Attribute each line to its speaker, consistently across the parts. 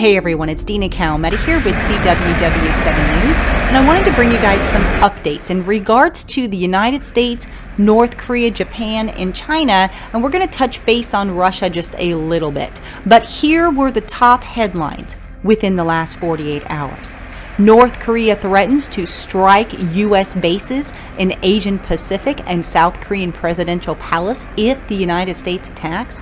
Speaker 1: Hey everyone, it's Dina Calmetta here with CWW7 News, and I wanted to bring you guys some updates in regards to the United States, North Korea, Japan, and China, and we're going to touch base on Russia just a little bit. But here were the top headlines within the last 48 hours. North Korea threatens to strike U.S. bases in Asian Pacific and South Korean presidential palace if the United States attacks.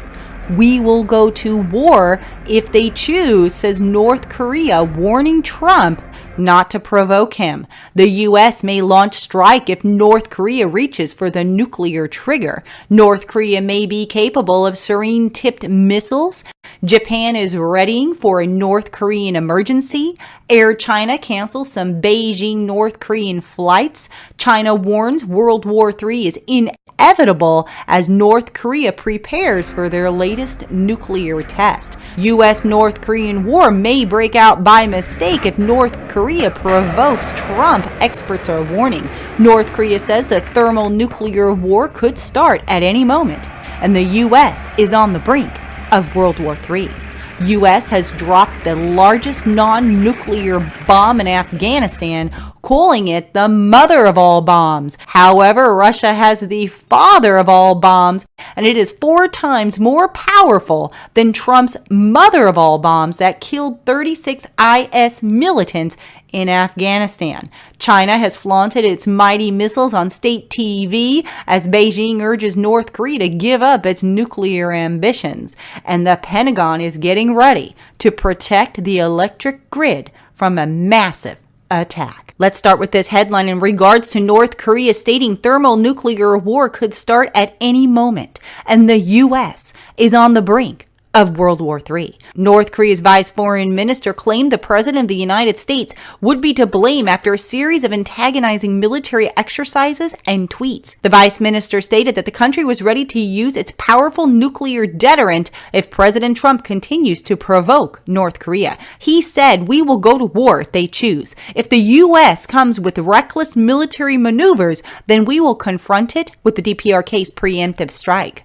Speaker 1: We will go to war if they choose, says North Korea, warning Trump not to provoke him. The U.S. may launch strike if North Korea reaches for the nuclear trigger. North Korea may be capable of sarin-tipped missiles. Japan is readying for a North Korean emergency. Air China cancels some Beijing North Korean flights. China warns World War III is inevitable as North Korea prepares for their latest nuclear test. U.S.-North Korean war may break out by mistake if North Korea provokes Trump, experts are warning. North Korea says the thermonuclear war could start at any moment, and the U.S. is on the brink of World War III. U.S. has dropped the largest non-nuclear bomb in Afghanistan, calling it the mother of all bombs. However, Russia has the father of all bombs, and it is 4 times more powerful than Trump's mother of all bombs that killed 36 IS militants in Afghanistan. China has flaunted its mighty missiles on state TV as Beijing urges North Korea to give up its nuclear ambitions. And the Pentagon is getting ready to protect the electric grid from a massive attack. Let's start with this headline in regards to North Korea stating thermonuclear war could start at any moment, and the U.S. is on the brink of World War III. North Korea's vice foreign minister claimed the president of the United States would be to blame after a series of antagonizing military exercises and tweets. The vice minister stated that the country was ready to use its powerful nuclear deterrent if President Trump continues to provoke North Korea. He said, "We will go to war if they choose. If the U.S. comes with reckless military maneuvers, then we will confront it with the DPRK's preemptive strike.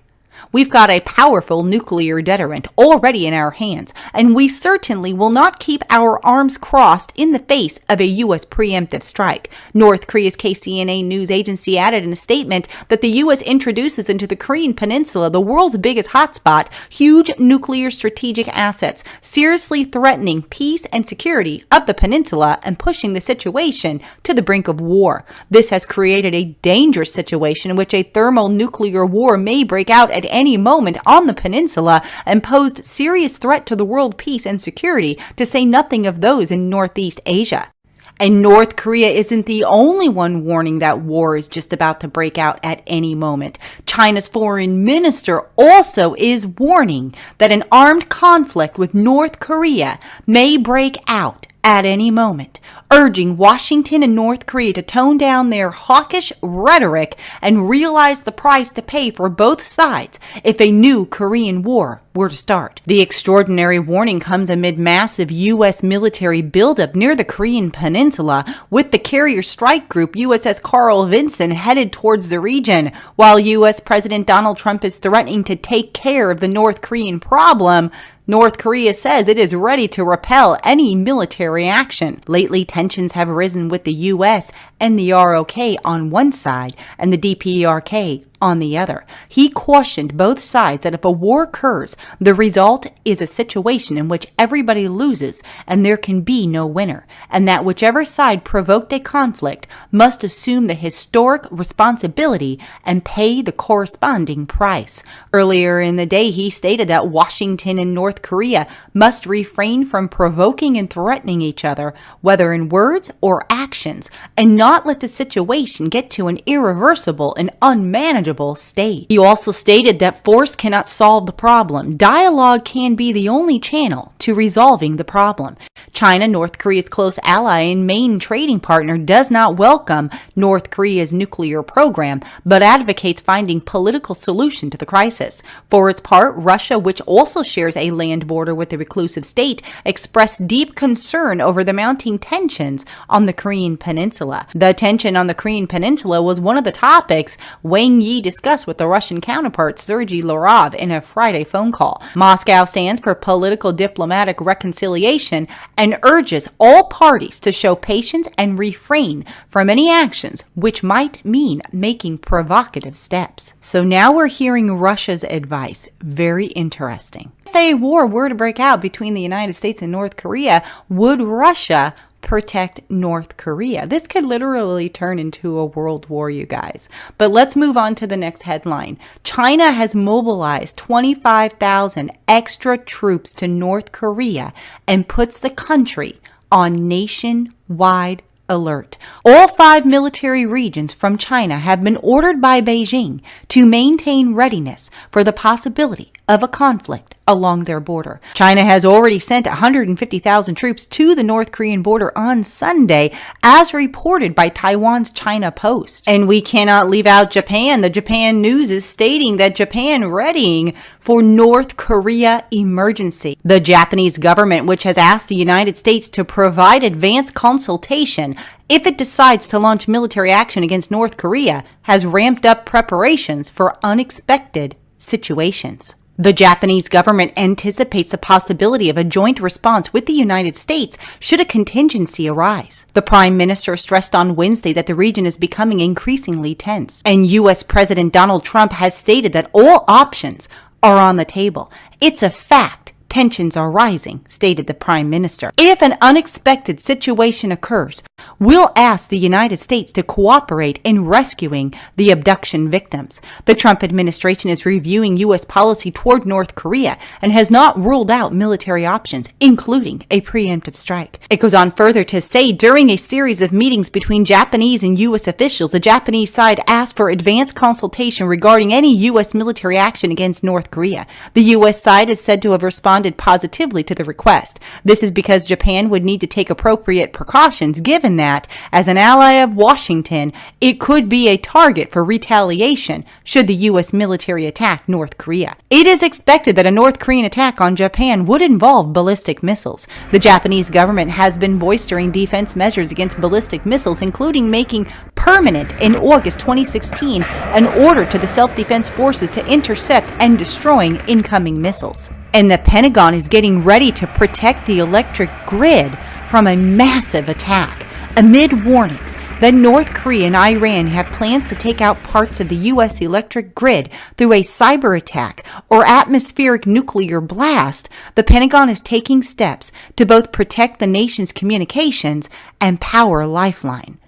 Speaker 1: We've got a powerful nuclear deterrent already in our hands, and we certainly will not keep our arms crossed in the face of a U.S. preemptive strike." North Korea's KCNA news agency added in a statement that the U.S. introduces into the Korean Peninsula, the world's biggest hotspot, huge nuclear strategic assets, seriously threatening peace and security of the peninsula and pushing the situation to the brink of war. This has created a dangerous situation in which a thermonuclear war may break out at any moment on the peninsula and posed serious threat to the world peace and security, to say nothing of those in Northeast Asia. And North Korea isn't the only one warning that war is just about to break out at any moment. China's foreign minister also is warning that an armed conflict with North Korea may break out at any moment, urging Washington and North Korea to tone down their hawkish rhetoric and realize the price to pay for both sides if a new Korean war were to start. The extraordinary warning comes amid massive U.S. military buildup near the Korean Peninsula, with the carrier strike group USS Carl Vinson headed towards the region. While U.S. President Donald Trump is threatening to take care of the North Korean problem, North Korea says it is ready to repel any military action. Lately, tensions have risen with the U.S. and the ROK on one side and the DPRK on the other. He cautioned both sides that if a war occurs, the result is a situation in which everybody loses and there can be no winner, and that whichever side provoked a conflict must assume the historic responsibility and pay the corresponding price. Earlier in the day, he stated that Washington and North Korea must refrain from provoking and threatening each other, whether in words or actions, and not let the situation get to an irreversible and unmanageable state. He also stated that force cannot solve the problem. Dialogue can be the only channel to resolving the problem. China, North Korea's close ally and main trading partner, does not welcome North Korea's nuclear program, but advocates finding political solution to the crisis. For its part, Russia, which also shares a land border with the reclusive state, expressed deep concern over the mounting tensions on the Korean Korean Peninsula. The tension on the Korean Peninsula was one of the topics Wang Yi discussed with the Russian counterpart Sergei Lavrov in a Friday phone call. Moscow stands for political diplomatic reconciliation and urges all parties to show patience and refrain from any actions which might mean making provocative steps. So now we're hearing Russia's advice. Very interesting. If a war were to break out between the United States and North Korea, would Russia protect North Korea? This could literally turn into a world war, you guys. But let's move on to the next headline. China has mobilized 25,000 extra troops to North Korea and puts the country on nationwide alert. All 5 military regions from China have been ordered by Beijing to maintain readiness for the possibility of a conflict along their border. China has already sent 150,000 troops to the North Korean border on Sunday, as reported by Taiwan's China Post. And we cannot leave out Japan. The Japan News is stating that Japan readying for North Korea emergency. The Japanese government, which has asked the United States to provide advance consultation if it decides to launch military action against North Korea, has ramped up preparations for unexpected situations. The Japanese government anticipates the possibility of a joint response with the United States should a contingency arise. The Prime Minister stressed on Wednesday that the region is becoming increasingly tense, and U.S. President Donald Trump has stated that all options are on the table. It's a fact. Tensions are rising, stated the Prime Minister. If an unexpected situation occurs, we'll ask the United States to cooperate in rescuing the abduction victims. The Trump administration is reviewing U.S. policy toward North Korea and has not ruled out military options, including a preemptive strike. It goes on further to say during a series of meetings between Japanese and U.S. officials, the Japanese side asked for advance consultation regarding any U.S. military action against North Korea. The U.S. side is said to have responded positively to the request. This is because Japan would need to take appropriate precautions given that, as an ally of Washington, it could be a target for retaliation should the U.S. military attack North Korea. It is expected that a North Korean attack on Japan would involve ballistic missiles. The Japanese government has been bolstering defense measures against ballistic missiles, including making permanent in August 2016 an order to the self-defense forces to intercept and destroying incoming missiles. And the Pentagon is getting ready to protect the electric grid from a massive attack amid warnings that North Korea and Iran have plans to take out parts of the U.S. electric grid through a cyber attack or atmospheric nuclear blast. The Pentagon is taking steps to both protect the nation's communications and power lifeline.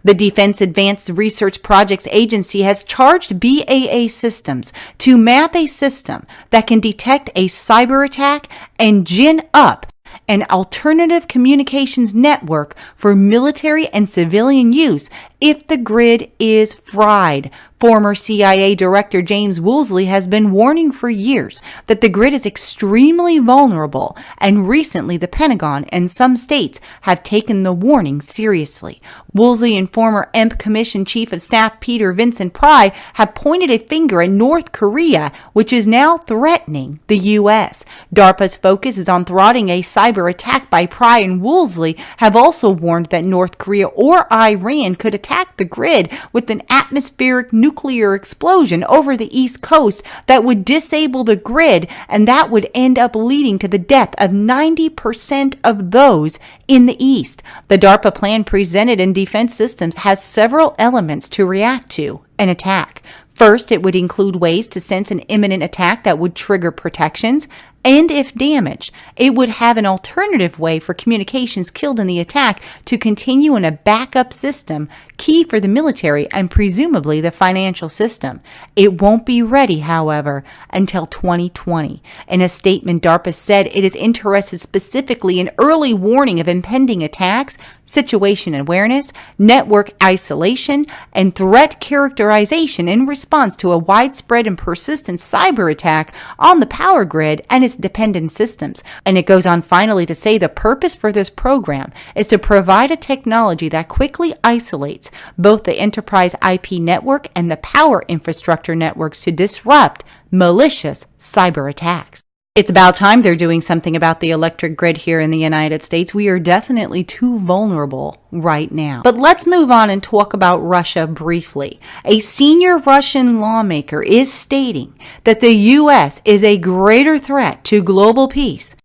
Speaker 1: The Defense Advanced Research Projects Agency has charged BAE Systems to map a system that can detect a cyber attack and gin up an alternative communications network for military and civilian use if the grid is fried. Former CIA Director James Woolsey has been warning for years that the grid is extremely vulnerable, and recently the Pentagon and some states have taken the warning seriously. Woolsey and former EMP Commission Chief of Staff Peter Vincent Pry have pointed a finger at North Korea, which is now threatening the U.S. DARPA's focus is on thwarting a cyber attack by Pry, and Woolsey have also warned that North Korea or Iran could attack the grid with an atmospheric nuclear explosion over the East Coast that would disable the grid, and that would end up leading to the death of 90% of those in the East. The DARPA plan presented in Defense Systems has several elements to react to an attack. First, it would include ways to sense an imminent attack that would trigger protections, and if damaged, it would have an alternative way for communications killed in the attack to continue in a backup system, key for the military and presumably the financial system. It won't be ready, however, until 2020. In a statement, DARPA said it is interested specifically in early warning of impending attacks, situation awareness, network isolation, and threat characterization in response to a widespread and persistent cyber attack on the power grid and its dependent systems. And it goes on finally to say the purpose for this program is to provide a technology that quickly isolates both the enterprise IP network and the power infrastructure networks to disrupt malicious cyber attacks. It's about time they're doing something about the electric grid here in the United States. We are definitely too vulnerable right now. But let's move on and talk about Russia briefly. A senior Russian lawmaker is stating that the U.S. is a greater threat to global peace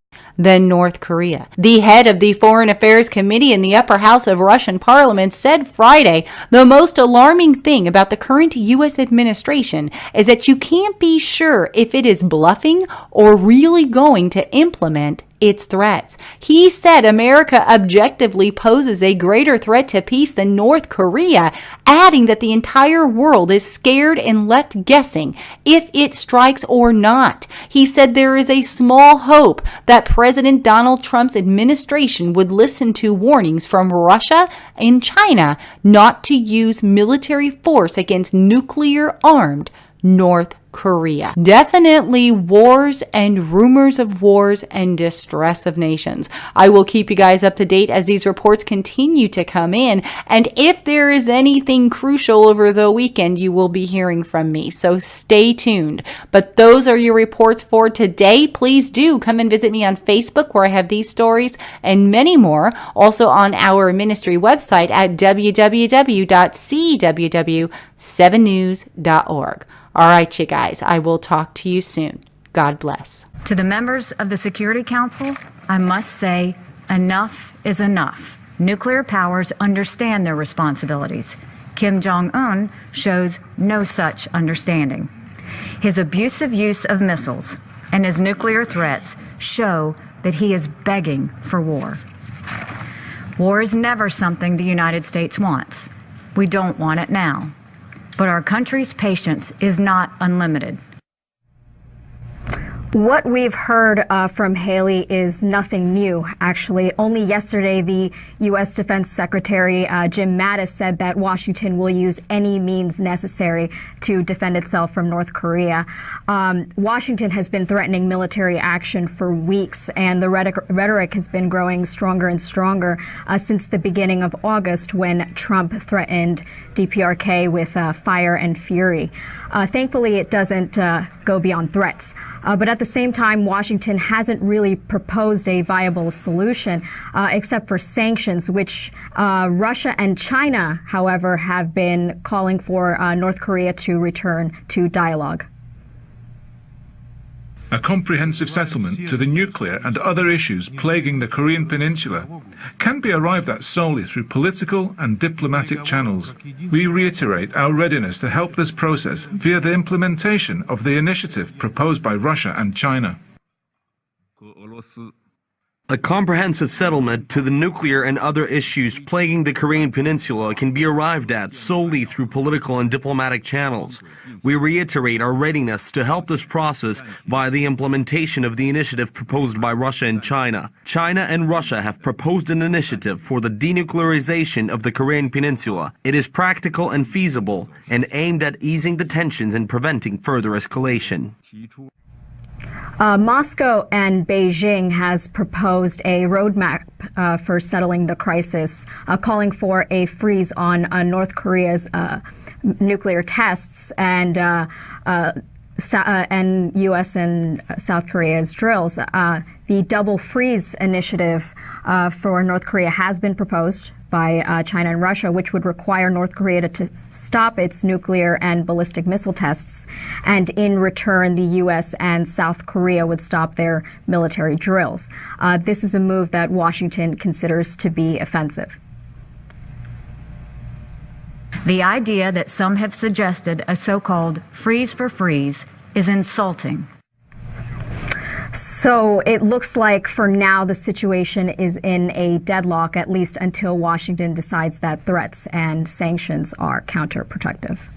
Speaker 1: than North Korea. The head of the Foreign Affairs Committee in the upper house of Russian parliament said Friday, the most alarming thing about the current U.S. administration is that you can't be sure if it is bluffing or really going to implement its threats. He said America objectively poses a greater threat to peace than North Korea, adding that the entire world is scared and left guessing if it strikes or not. He said there is a small hope that President Donald Trump's administration would listen to warnings from Russia and China not to use military force against nuclear-armed North Korea. Definitely wars and rumors of wars and distress of nations. I will keep you guys up to date as these reports continue to come in, and if there is anything crucial over the weekend, you will be hearing from me, so stay tuned. But those are your reports for today. Please do come and visit me on Facebook, where I have these stories and many more, also on our ministry website at www.cww7news.org. All right, you guys, I will talk to you soon. God bless.
Speaker 2: To the members of the Security Council, I must say, enough is enough. Nuclear powers understand their responsibilities. Kim Jong-un shows no such understanding. His abusive use of missiles and his nuclear threats show that he is begging for war. War is never something the United States wants. We don't want it now. But our country's patience is not unlimited.
Speaker 3: What we've heard from Haley is nothing new, actually. Only yesterday, the U.S. Defense Secretary Jim Mattis said that Washington will use any means necessary to defend itself from North Korea. Washington has been threatening military action for weeks, and the rhetoric has been growing stronger and stronger since the beginning of August, when Trump threatened DPRK with fire and fury. Thankfully, it doesn't go beyond threats. But at the same time, Washington hasn't really proposed a viable solution, except for sanctions, which Russia and China, however, have been calling for North Korea to return to dialogue.
Speaker 4: A comprehensive settlement to the nuclear and other issues plaguing the Korean Peninsula can be arrived at solely through political and diplomatic channels. We reiterate our readiness to help this process via the implementation of the initiative proposed by Russia and China.
Speaker 5: A comprehensive settlement to the nuclear and other issues plaguing the Korean Peninsula can be arrived at solely through political and diplomatic channels. We reiterate our readiness to help this process via the implementation of the initiative proposed by Russia and China. China and Russia have proposed an initiative for the denuclearization of the Korean Peninsula. It is practical and feasible and aimed at easing the tensions and preventing further escalation.
Speaker 3: Moscow and Beijing has proposed a roadmap for settling the crisis, calling for a freeze on North Korea's nuclear tests and U.S. and South Korea's drills. The double freeze initiative for North Korea has been proposed by China and Russia, which would require North Korea to stop its nuclear and ballistic missile tests. And in return, the U.S. and South Korea would stop their military drills. This is a move that Washington considers to be offensive.
Speaker 2: The idea that some have suggested a so-called freeze for freeze is insulting.
Speaker 3: So it looks like for now the situation is in a deadlock, at least until Washington decides that threats and sanctions are counterproductive.